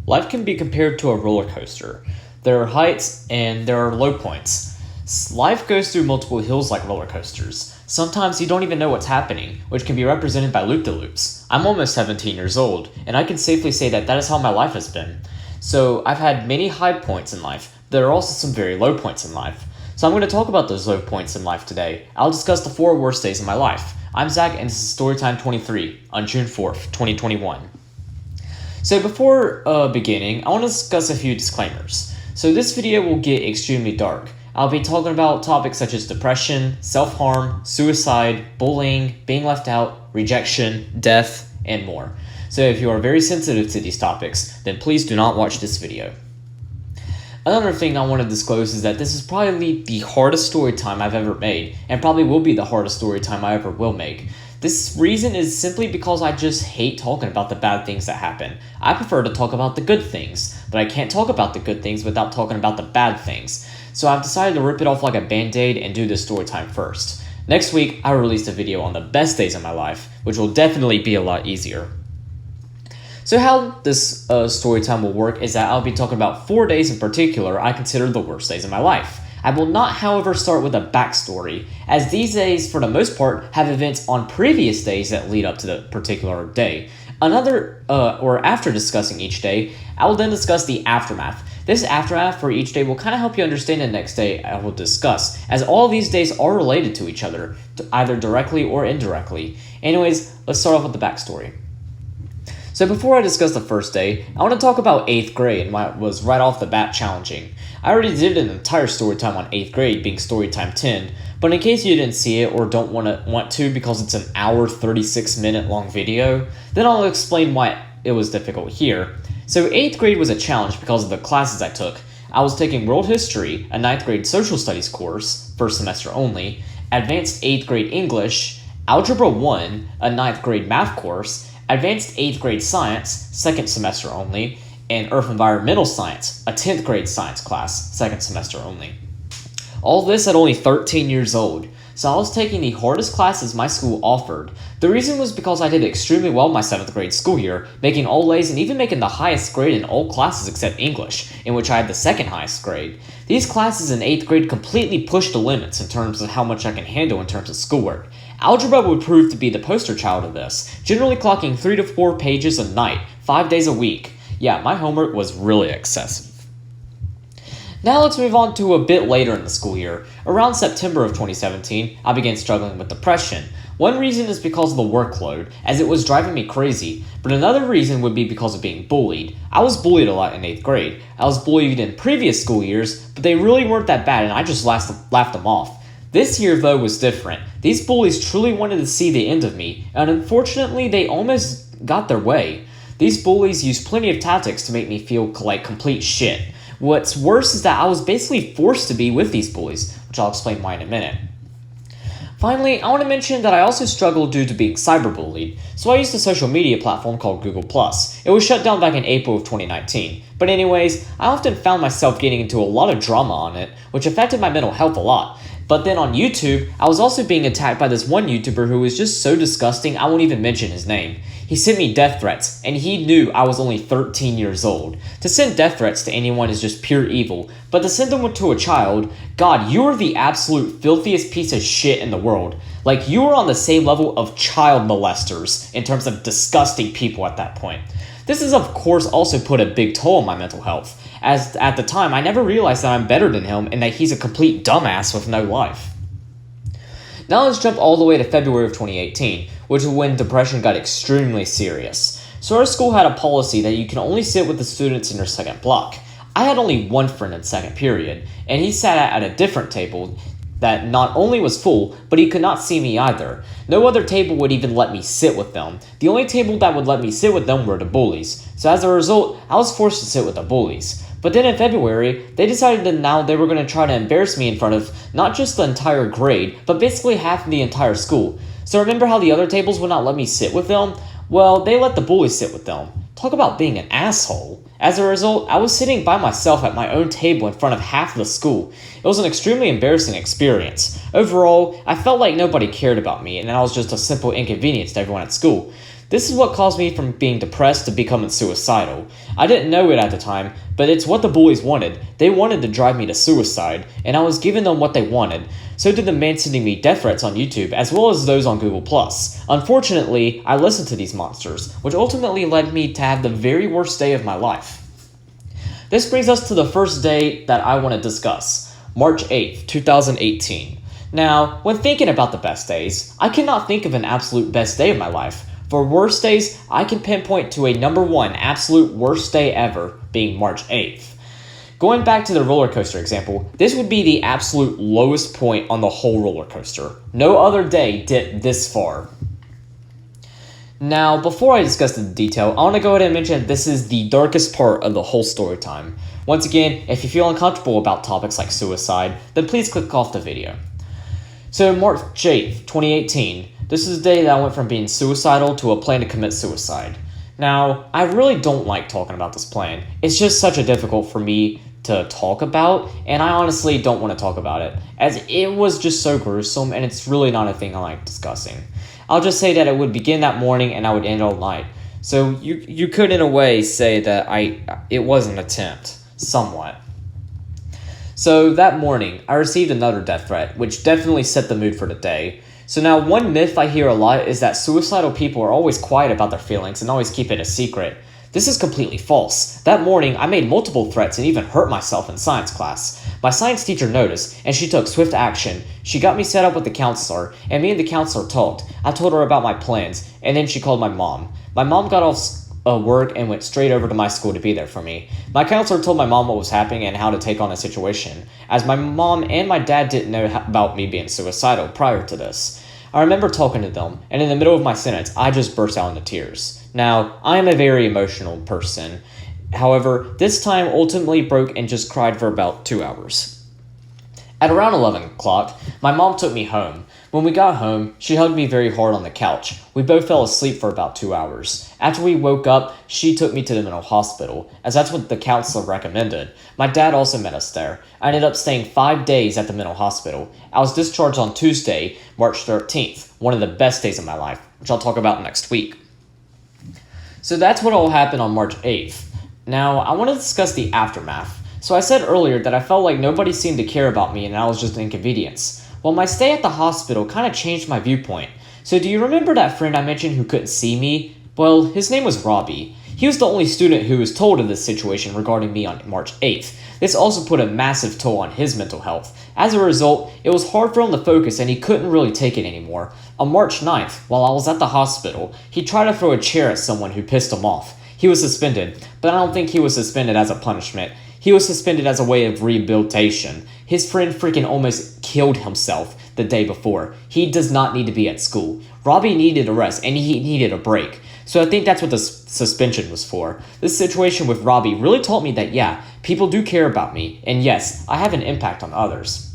Life can be compared to a roller coaster. There are heights and there are low points. Life goes through multiple hills like roller coasters. Sometimes you don't even know what's happening, which can be represented by loop-de-loops. I'm almost 17 years old, and I can safely say that that is how my life has been. So I've had many high points in life. There are also some very low points in life. So I'm going to talk about those low points in life today. I'll discuss the 4 worst days of my life. I'm Zach, and this is Storytime 23 on June 4th, 2021. So before beginning, I want to discuss a few disclaimers. So this video will get extremely dark. I'll be talking about topics such as depression, self-harm, suicide, bullying, being left out, rejection, death, and more. So if you are very sensitive to these topics, then please do not watch this video. Another thing I want to disclose is that this is probably the hardest story time I've ever made, and probably will be the hardest story time I ever will make. This reason is simply because I just hate talking about the bad things that happen. I prefer to talk about the good things, but I can't talk about the good things without talking about the bad things. So I've decided to rip it off like a band-aid and do this story time first. Next week, I released a video on the best days of my life, which will definitely be a lot easier. So how this story time will work is that I'll be talking about 4 days in particular I consider the worst days of my life. I will not, however, start with a backstory, as these days, for the most part, have events on previous days that lead up to the particular day. After discussing each day, I will then discuss the aftermath. This aftermath for each day will kind of help you understand the next day I will discuss, as all these days are related to each other, either directly or indirectly. Anyways, let's start off with the backstory. So before I discuss the first day, I want to talk about 8th grade and why it was right off the bat challenging. I already did an entire story time on 8th grade being Storytime 10, but in case you didn't see it or don't want to because it's an hour 36-minute long video, then I'll explain why it was difficult here. So 8th grade was a challenge because of the classes I took. I was taking World History, a 9th grade Social Studies course, first semester only, Advanced 8th grade English, Algebra 1, a 9th grade math course, Advanced 8th grade Science, second semester only, and Earth Environmental Science, a 10th grade science class, second semester only. All this at only 13 years old, so I was taking the hardest classes my school offered. The reason was because I did extremely well my 7th grade school year, making all A's and even making the highest grade in all classes except English, in which I had the second highest grade. These classes in 8th grade completely pushed the limits in terms of how much I can handle in terms of schoolwork. Algebra would prove to be the poster child of this, generally clocking 3 to 4 pages a night, 5 days a week. Yeah, my homework was really excessive. Now let's move on to a bit later in the school year. Around September of 2017, I began struggling with depression. One reason is because of the workload, as it was driving me crazy, but another reason would be because of being bullied. I was bullied a lot in 8th grade. I was bullied in previous school years, but they really weren't that bad and I just laughed them off. This year, though, was different. These bullies truly wanted to see the end of me, and unfortunately, they almost got their way. These bullies used plenty of tactics to make me feel like complete shit. What's worse is that I was basically forced to be with these bullies, which I'll explain why in a minute. Finally, I want to mention that I also struggled due to being cyberbullied, so I used a social media platform called Google+. It was shut down back in April of 2019. But anyways, I often found myself getting into a lot of drama on it, which affected my mental health a lot. But then on YouTube, I was also being attacked by this one YouTuber who was just so disgusting I won't even mention his name. He sent me death threats, and he knew I was only 13 years old. To send death threats to anyone is just pure evil, but to send them to a child, God, you are the absolute filthiest piece of shit in the world. Like, you are on the same level of child molesters in terms of disgusting people at that point. This has of course also put a big toll on my mental health, as at the time I never realized that I'm better than him and that he's a complete dumbass with no life. Now let's jump all the way to February of 2018, which is when depression got extremely serious. So our school had a policy that you can only sit with the students in your second block. I had only one friend in second period, and he sat at a different table that not only was full, but he could not see me either. No other table would even let me sit with them. The only table that would let me sit with them were the bullies. So as a result, I was forced to sit with the bullies. But then in February, they decided that now they were going to try to embarrass me in front of not just the entire grade, but basically half of the entire school. So remember how the other tables would not let me sit with them? Well, they let the bullies sit with them. Talk about being an asshole. As a result, I was sitting by myself at my own table in front of half of the school. It was an extremely embarrassing experience. Overall, I felt like nobody cared about me and I was just a simple inconvenience to everyone at school. This is what caused me from being depressed to becoming suicidal. I didn't know it at the time, but it's what the bullies wanted. They wanted to drive me to suicide, and I was giving them what they wanted. So did the man sending me death threats on YouTube, as well as those on Google+. Unfortunately, I listened to these monsters, which ultimately led me to have the very worst day of my life. This brings us to the first day that I want to discuss, March 8th, 2018. Now, when thinking about the best days, I cannot think of an absolute best day of my life. For worst days, I can pinpoint to a number one absolute worst day ever, being March 8th. Going back to the roller coaster example, this would be the absolute lowest point on the whole roller coaster. No other day dipped this far. Now, before I discuss the detail, I want to go ahead and mention this is the darkest part of the whole story time. Once again, if you feel uncomfortable about topics like suicide, then please click off the video. So March 8th, 2018, this is the day that I went from being suicidal to a plan to commit suicide. Now, I really don't like talking about this plan. It's just such a difficult for me to talk about, and I honestly don't want to talk about it, as it was just so gruesome, and it's really not a thing I like discussing. I'll just say that it would begin that morning and I would end all night. So you could in a way say that it was an attempt, somewhat. So that morning, I received another death threat, which definitely set the mood for the day. So now one myth I hear a lot is that suicidal people are always quiet about their feelings and always keep it a secret. This is completely false. That morning, I made multiple threats and even hurt myself in science class. My science teacher noticed, and she took swift action. She got me set up with the counselor, and me and the counselor talked. I told her about my plans, and then she called my mom. My mom got off work and went straight over to my school to be there for me. My counselor told my mom what was happening and how to take on the situation, as my mom and my dad didn't know about me being suicidal prior to this. I remember talking to them, and in the middle of my sentence, I just burst out into tears. Now, I am a very emotional person. However, this time ultimately broke and just cried for about 2 hours. At around 11 o'clock, my mom took me home. When we got home, she hugged me very hard on the couch. We both fell asleep for about 2 hours. After we woke up, she took me to the mental hospital, as that's what the counselor recommended. My dad also met us there. I ended up staying 5 days at the mental hospital. I was discharged on Tuesday, March 13th, one of the best days of my life, which I'll talk about next week. So that's what all happened on March 8th. Now, I want to discuss the aftermath. So I said earlier that I felt like nobody seemed to care about me and I was just an inconvenience. Well, my stay at the hospital kind of changed my viewpoint. So do you remember that friend I mentioned who couldn't see me? Well, his name was Robbie. He was the only student who was told of this situation regarding me on March 8th. This also put a massive toll on his mental health. As a result, it was hard for him to focus and he couldn't really take it anymore. On March 9th, while I was at the hospital, he tried to throw a chair at someone who pissed him off. He was suspended, but I don't think he was suspended as a punishment. He was suspended as a way of rehabilitation. His friend freaking almost killed himself the day before. He does not need to be at school. Robbie needed a rest and he needed a break. So I think that's what the suspension was for. This situation with Robbie really taught me that, yeah, people do care about me. And yes, I have an impact on others.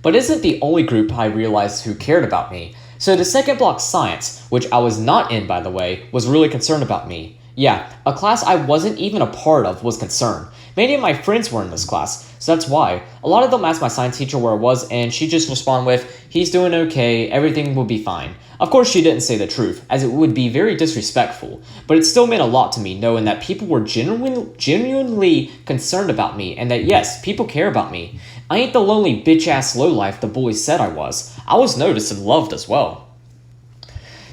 But it isn't the only group I realized who cared about me. So the second block science, which I was not in by the way, was really concerned about me. Yeah, a class I wasn't even a part of was concerned. Many of my friends were in this class, so that's why. A lot of them asked my science teacher where I was, and she just responded with, "He's doing okay, everything will be fine." Of course, she didn't say the truth, as it would be very disrespectful, but it still meant a lot to me knowing that people were genuinely concerned about me, and that yes, people care about me. I ain't the lonely bitch-ass lowlife the bullies said I was. I was noticed and loved as well.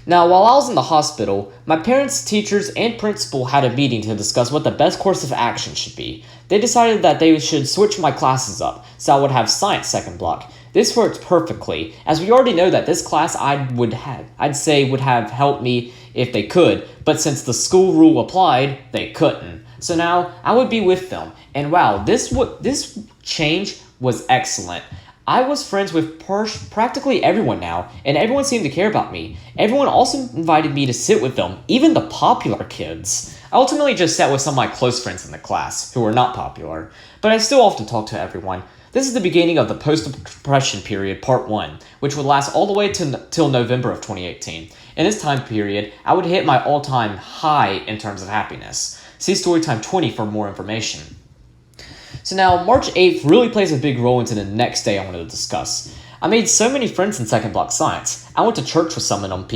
Now, while I was in the hospital, my parents, teachers, and principal had a meeting to discuss what the best course of action should be. They decided that they should switch my classes up, so I would have science second block. This worked perfectly, as we already know that this class I'd say would have helped me if they could, but since the school rule applied, they couldn't. So now, I would be with them, and wow, this change was excellent. I was friends with practically everyone now, and everyone seemed to care about me. Everyone also invited me to sit with them, even the popular kids. I ultimately just sat with some of my close friends in the class, who were not popular, but I still often talk to everyone. This is the beginning of the post-depression period, part 1, which would last all the way till November of 2018. In this time period, I would hit my all-time high in terms of happiness. See Storytime 20 for more information. So now, March 8th really plays a big role into the next day I wanted to discuss. I made so many friends in second block science. I went to church with some of them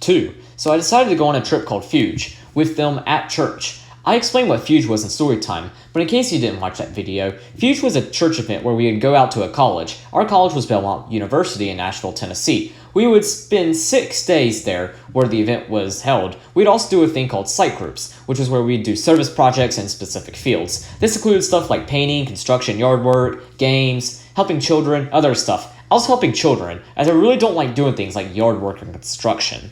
too. so I decided to go on a trip called Fuge with them at church. I explained what Fuge was in Storytime, but in case you didn't watch that video, Fuge was a church event where we would go out to a college. Our college was Belmont University in Nashville, Tennessee. We would spend 6 days there where the event was held. We'd also do a thing called site groups, which is where we'd do service projects in specific fields. This included stuff like painting, construction, yard work, games, helping children, other stuff. I was helping children, as I really don't like doing things like yard work and construction.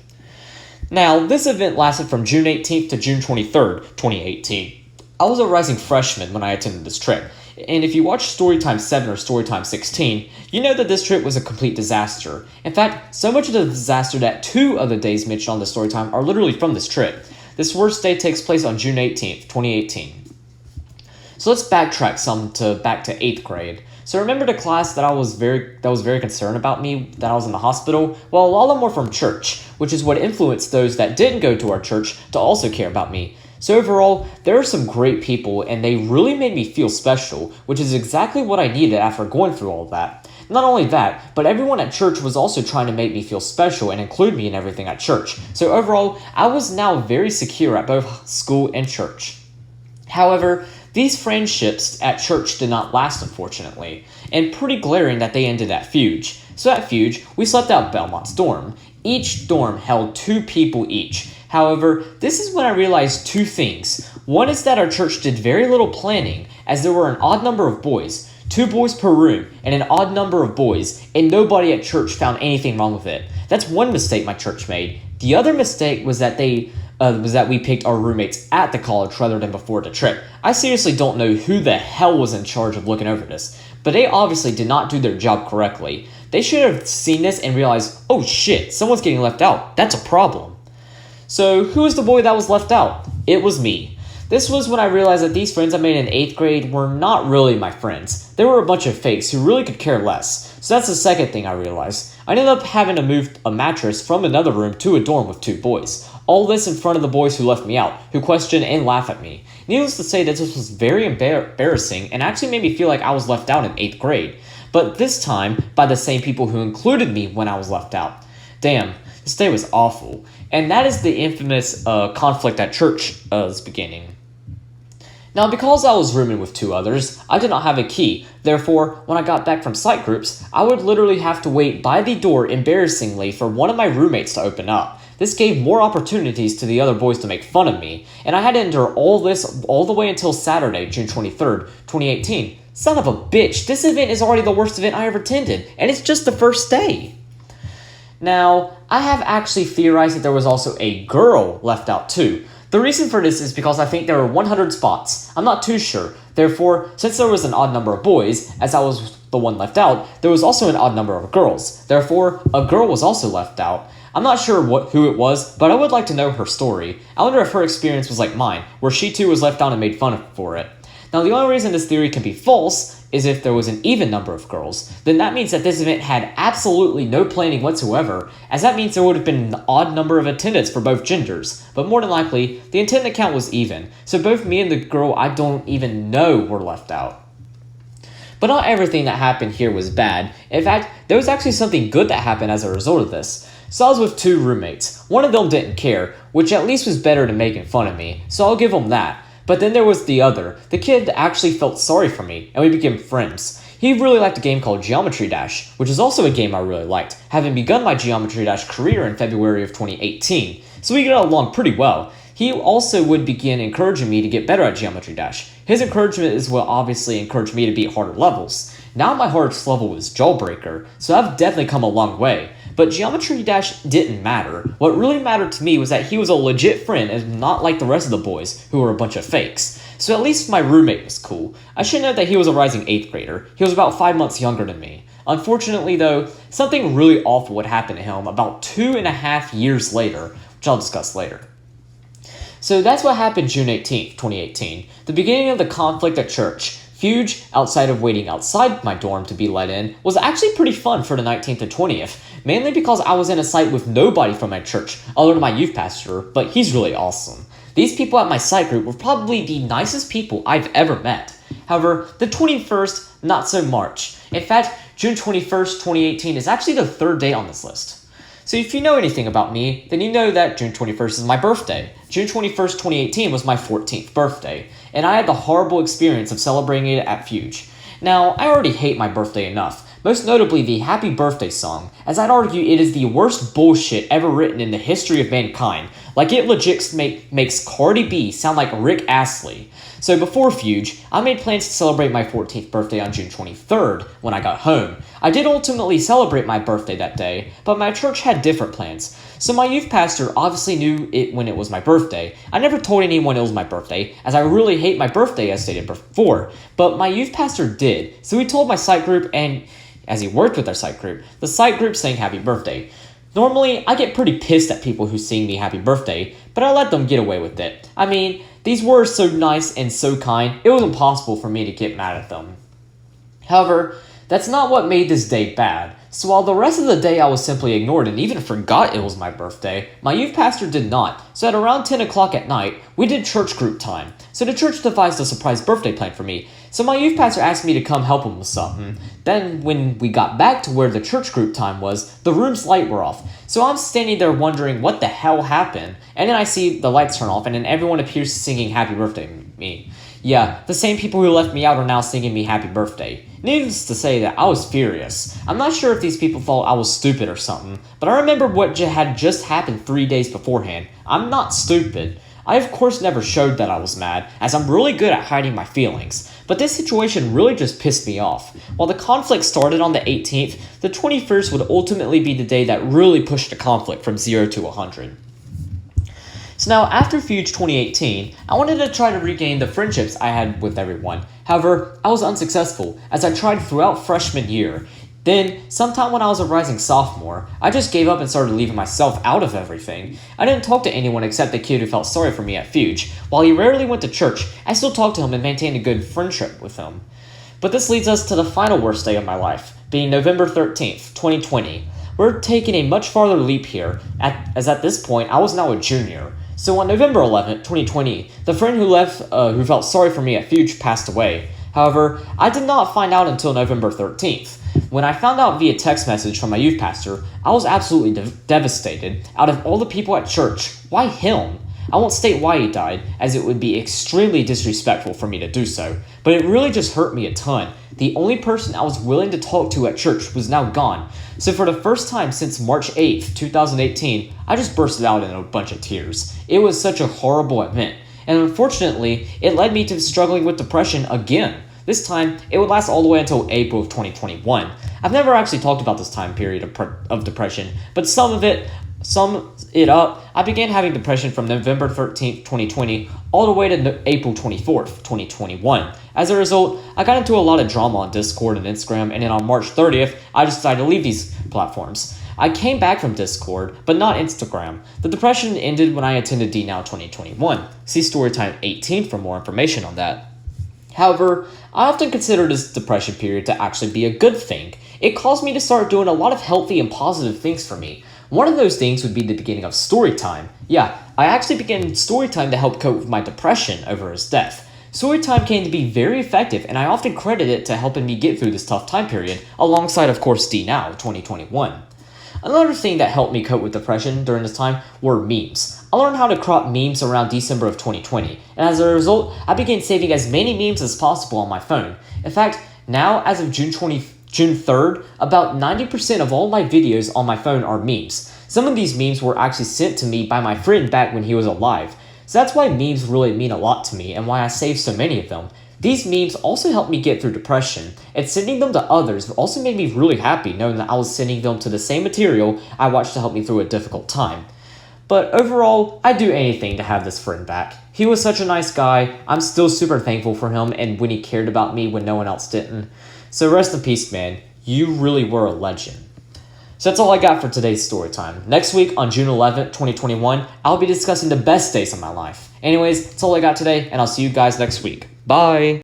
Now, this event lasted from June 18th to June 23rd, 2018. I was a rising freshman when I attended this trip, and if you watch Storytime 7 or Storytime 16, you know that this trip was a complete disaster. In fact, so much of the disaster that 2 of the days mentioned on the Storytime are literally from this trip. This worst day takes place on June 18th, 2018. So let's backtrack some back to 8th grade. So remember the class that was very concerned about me, that I was in the hospital? Well, a lot of them were from church, which is what influenced those that didn't go to our church to also care about me. So overall, there are some great people, and they really made me feel special, which is exactly what I needed after going through all of that. Not only that, but everyone at church was also trying to make me feel special and include me in everything at church. So overall, I was now very secure at both school and church. However, these friendships at church did not last, unfortunately, and pretty glaring that they ended at Fuge. So at Fuge, we slept out Belmont's dorm. Each dorm held 2 people each. However, this is when I realized 2 things. One is that our church did very little planning, as there were an odd number of boys, 2 boys per room, and an odd number of boys, and nobody at church found anything wrong with it. That's one mistake my church made. The other mistake was that we picked our roommates at the college rather than before the trip. I seriously don't know who the hell was in charge of looking over this, but they obviously did not do their job correctly. They should have seen this and realized, oh shit, someone's getting left out. That's a problem. So who was the boy that was left out? It was me. This was when I realized that these friends I made in 8th grade were not really my friends. They were a bunch of fakes who really could care less. So that's the second thing I realized. I ended up having to move a mattress from another room to a dorm with 2 boys. All this in front of the boys who left me out, who questioned and laughed at me. Needless to say that this was very embarrassing and actually made me feel like I was left out in 8th grade. But this time, by the same people who included me when I was left out. Damn, this day was awful. And that is the infamous conflict at church's beginning. Now, because I was rooming with 2 others, I did not have a key. Therefore, when I got back from site groups, I would literally have to wait by the door embarrassingly for one of my roommates to open up. This gave more opportunities to the other boys to make fun of me, and I had to endure all this all the way until Saturday, June 23rd, 2018. Son of a bitch, this event is already the worst event I ever attended, and it's just the first day. Now, I have actually theorized that there was also a girl left out too. The reason for this is because I think there were 100 spots. I'm not too sure. Therefore, since there was an odd number of boys, as I was the one left out, there was also an odd number of girls. Therefore, a girl was also left out. I'm not sure who it was, but I would like to know her story. I wonder if her experience was like mine, where she too was left out and made fun of for it. Now, the only reason this theory can be false is if there was an even number of girls. Then that means that this event had absolutely no planning whatsoever, as that means there would have been an odd number of attendants for both genders. But more than likely, the attendant count was even, so both me and the girl I don't even know were left out. But not everything that happened here was bad. In fact, there was actually something good that happened as a result of this. So I was with 2 roommates. One of them didn't care, which at least was better than making fun of me, so I'll give him that. But then there was the other. The kid actually felt sorry for me, and we became friends. He really liked a game called Geometry Dash, which is also a game I really liked, having begun my Geometry Dash career in February of 2018, so we got along pretty well. He also would begin encouraging me to get better at Geometry Dash. His encouragement is what obviously encouraged me to beat harder levels. Now my hardest level was Jawbreaker, so I've definitely come a long way. But Geometry Dash didn't matter. What really mattered to me was that he was a legit friend and not like the rest of the boys, who were a bunch of fakes. So at least my roommate was cool. I should note that he was a rising 8th grader. He was about 5 months younger than me. Unfortunately though, something really awful would happen to him about 2.5 years later, which I'll discuss later. So that's what happened June 18th, 2018, the beginning of the conflict at church. Fuge, outside of waiting outside my dorm to be let in, was actually pretty fun for the 19th and 20th, mainly because I was in a site with nobody from my church, other than my youth pastor, but he's really awesome. These people at my site group were probably the nicest people I've ever met. However, the 21st, not so much. In fact, June 21st, 2018 is actually the 3rd day on this list. So if you know anything about me, then you know that June 21st is my birthday. June 21st, 2018 was my 14th birthday, and I had the horrible experience of celebrating it at Fuge. Now, I already hate my birthday enough, most notably the Happy Birthday song, as I'd argue it is the worst bullshit ever written in the history of mankind. Like, it legit makes Cardi B sound like Rick Astley. So before Fuge, I made plans to celebrate my 14th birthday on June 23rd when I got home. I did ultimately celebrate my birthday that day, but my church had different plans. So my youth pastor obviously knew it when it was my birthday. I never told anyone it was my birthday, as I really hate my birthday as stated before, but my youth pastor did. So he told my site group, and as he worked with our site group, the site group sang happy birthday. Normally, I get pretty pissed at people who sing me happy birthday, but I let them get away with it. I mean, these were so nice and so kind, it was impossible for me to get mad at them. However, that's not what made this day bad. So while the rest of the day I was simply ignored and even forgot it was my birthday, my youth pastor did not. So at around 10 o'clock at night, we did church group time. So the church devised a surprise birthday plan for me. So my youth pastor asked me to come help him with something. Then when we got back to where the church group time was, the room's light were off. So I'm standing there wondering what the hell happened. And then I see the lights turn off and then everyone appears singing happy birthday to me. Yeah, the same people who left me out are now singing me happy birthday. Needless to say that I was furious. I'm not sure if these people thought I was stupid or something, but I remember what had just happened 3 days beforehand. I'm not stupid. I of course never showed that I was mad, as I'm really good at hiding my feelings, but this situation really just pissed me off. While the conflict started on the 18th, the 21st would ultimately be the day that really pushed the conflict from 0 to 100. So now, after Fuge 2018, I wanted to try to regain the friendships I had with everyone. However, I was unsuccessful, as I tried throughout freshman year. Then, sometime when I was a rising sophomore, I just gave up and started leaving myself out of everything. I didn't talk to anyone except the kid who felt sorry for me at Fuge. While he rarely went to church, I still talked to him and maintained a good friendship with him. But this leads us to the final worst day of my life, being November 13th, 2020. We're taking a much farther leap here, as at this point, I was now a junior. So on November 11th, 2020, the friend who felt sorry for me at Fuge passed away. However, I did not find out until November 13th. When I found out via text message from my youth pastor, I was absolutely devastated. Out of all the people at church, why him? I won't state why he died, as it would be extremely disrespectful for me to do so, but it really just hurt me a ton. The only person I was willing to talk to at church was now gone, so for the first time since March 8th, 2018, I just bursted out in a bunch of tears. It was such a horrible event, and unfortunately, it led me to struggling with depression again. This time, it would last all the way until April of 2021. I've never actually talked about this time period of depression, but sum it up, I began having depression from November 13th, 2020, all the way to April 24th, 2021. As a result, I got into a lot of drama on Discord and Instagram, and then on March 30th, I decided to leave these platforms. I came back from Discord, but not Instagram. The depression ended when I attended DNOW 2021. See Storytime 18 for more information on that. However, I often consider this depression period to actually be a good thing. It caused me to start doing a lot of healthy and positive things for me. One of those things would be the beginning of Storytime. Yeah, I actually began Storytime to help cope with my depression over his death. Storytime came to be very effective, and I often credit it to helping me get through this tough time period, alongside of course DNOW 2021. Another thing that helped me cope with depression during this time were memes. I learned how to crop memes around December of 2020, and as a result, I began saving as many memes as possible on my phone. In fact, now as of June 3rd, about 90% of all my videos on my phone are memes. Some of these memes were actually sent to me by my friend back when he was alive. So that's why memes really mean a lot to me and why I save so many of them. These memes also helped me get through depression, and sending them to others also made me really happy knowing that I was sending them to the same material I watched to help me through a difficult time. But overall, I'd do anything to have this friend back. He was such a nice guy, I'm still super thankful for him and when he cared about me when no one else didn't. So rest in peace, man. You really were a legend. So that's all I got for today's story time. Next week on June 11th, 2021, I'll be discussing the best days of my life. Anyways, that's all I got today, and I'll see you guys next week. Bye!